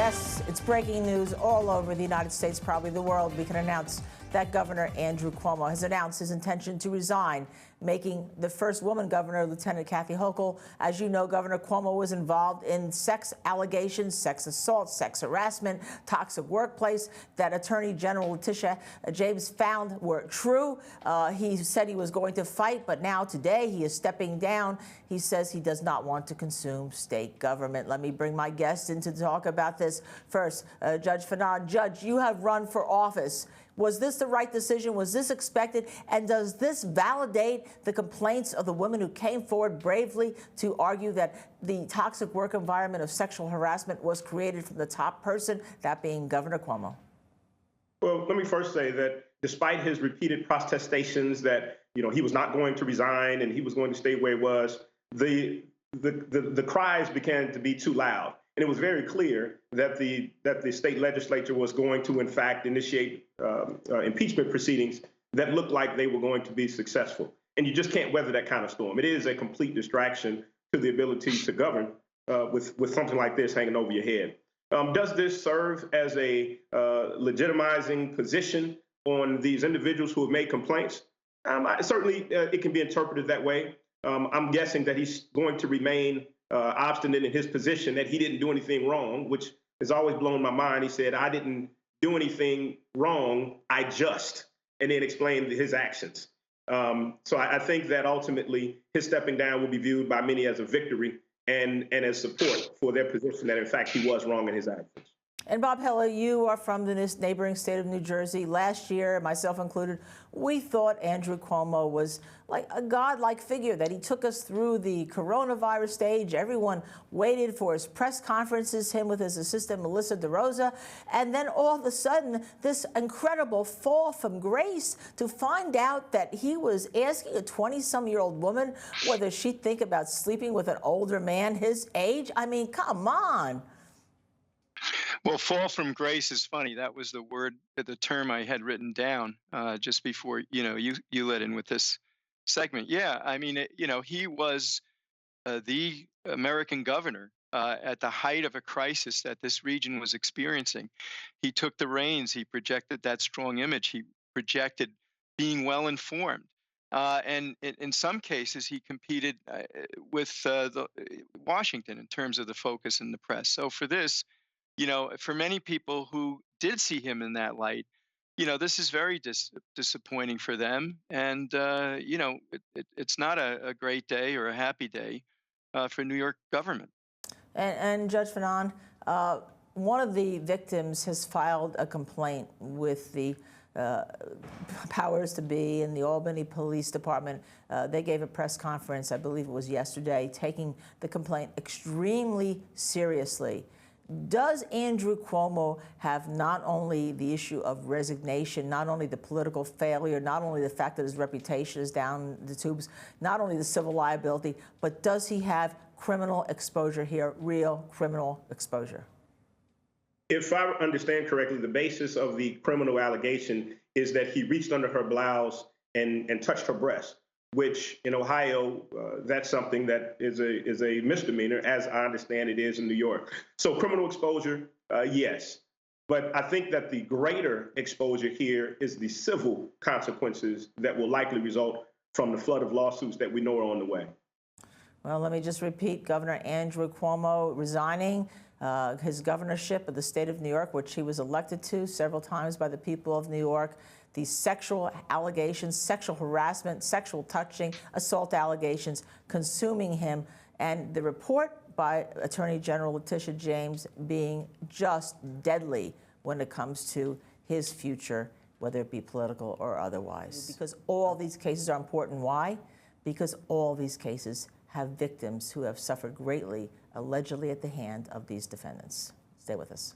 Yes, it's breaking news all over the United States, probably the world. We can announce that Governor Andrew Cuomo has announced his intention to resign, making the first woman governor, Lieutenant Kathy Hochul. As you know, Governor Cuomo was involved in sex allegations, sex assault, sex harassment, toxic workplace that Attorney General Letitia James found were true. He said he was going to fight, but now today he is stepping down. He says he does not want to consume state government. Let me bring my guest in to talk about this. First, Judge Fanon. Judge, you have run for office. Was this the right decision? Was this expected? And does this validate the complaints of the women who came forward bravely to argue that the toxic work environment of sexual harassment was created from the top person, that being Governor Cuomo? Well, let me first say that despite his repeated protestations that, he was not going to resign and he was going to stay where he was, the cries began to be too loud. And it was very clear that the state legislature was going to, in fact, initiate impeachment proceedings that looked like they were going to be successful. And you just can't weather that kind of storm. It is a complete distraction to the ability to govern with something like this hanging over your head. Does this serve as a legitimizing position on these individuals who have made complaints? Certainly, it can be interpreted that way. I'm guessing that he's going to remain obstinate in his position that he didn't do anything wrong, which has always blown my mind. He said, I didn't do anything wrong, I just, and then explained his actions. So I think that ultimately his stepping down will be viewed by many as a victory and as support for their position that, in fact, he was wrong in his actions. And Bob Hella, you are from the neighboring state of New Jersey. Last year, myself included, we thought Andrew Cuomo was like a godlike figure, that he took us through the coronavirus stage. Everyone waited for his press conferences, him with his assistant, Melissa DeRosa. And then all of a sudden, this incredible fall from grace to find out that he was asking a 20-some-year-old woman whether she'd think about sleeping with an older man his age. I mean, come on. Well, fall from grace is funny. That was the term I had written down just before, you let in with this segment. Yeah, I mean, he was the American governor at the height of a crisis that this region was experiencing. He took the reins. He projected that strong image. He projected being well informed. And in some cases, he competed with Washington in terms of the focus in the press. So for this, for many people who did see him in that light, this is very disappointing for them. And, it's not a great day or a happy day for New York government. And Judge Fanon, one of the victims has filed a complaint with the powers to be in the Albany Police Department. They gave a press conference, I believe it was yesterday, taking the complaint extremely seriously. Does Andrew Cuomo have not only the issue of resignation, not only the political failure, not only the fact that his reputation is down the tubes, not only the civil liability, but does he have criminal exposure here, real criminal exposure? If I understand correctly, the basis of the criminal allegation is that he reached under her blouse and touched her breast, which in Ohio, that's something that is a misdemeanor, as I understand it is in New York. So criminal exposure, yes. But I think that the greater exposure here is the civil consequences that will likely result from the flood of lawsuits that we know are on the way. Well, let me just repeat, Governor Andrew Cuomo resigning his governorship of the state of New York, which he was elected to several times by the people of New York. These sexual allegations, sexual harassment, sexual touching, assault allegations consuming him, and the report by Attorney General Letitia James being just deadly when it comes to his future, whether it be political or otherwise. Because all these cases are important. Why? Because all these cases have victims who have suffered greatly, allegedly at the hand of these defendants. Stay with us.